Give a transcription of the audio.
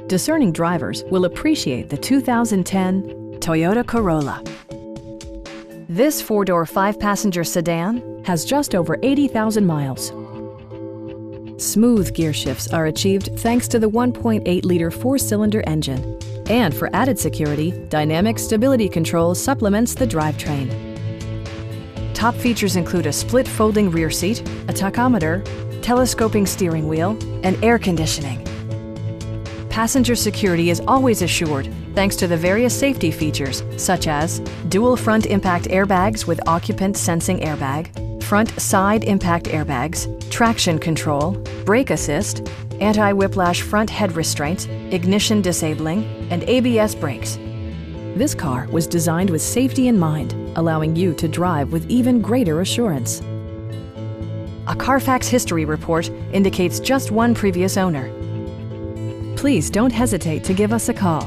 Discerning drivers will appreciate the 2010 Toyota Corolla. This four-door, five-passenger sedan has just over 80,000 miles. Smooth gear shifts are achieved thanks to the 1.8-liter four-cylinder engine. And for added security, dynamic stability control supplements the drivetrain. Top features include a split folding rear seat, a tachometer, telescoping steering wheel, and air conditioning. Passenger security is always assured thanks to the various safety features such as dual front impact airbags with occupant sensing airbag, front side impact airbags, traction control, brake assist, anti-whiplash front head restraints, ignition disabling, and ABS brakes. This car was designed with safety in mind, allowing you to drive with even greater assurance. A Carfax history report indicates just one previous owner. Please don't hesitate to give us a call.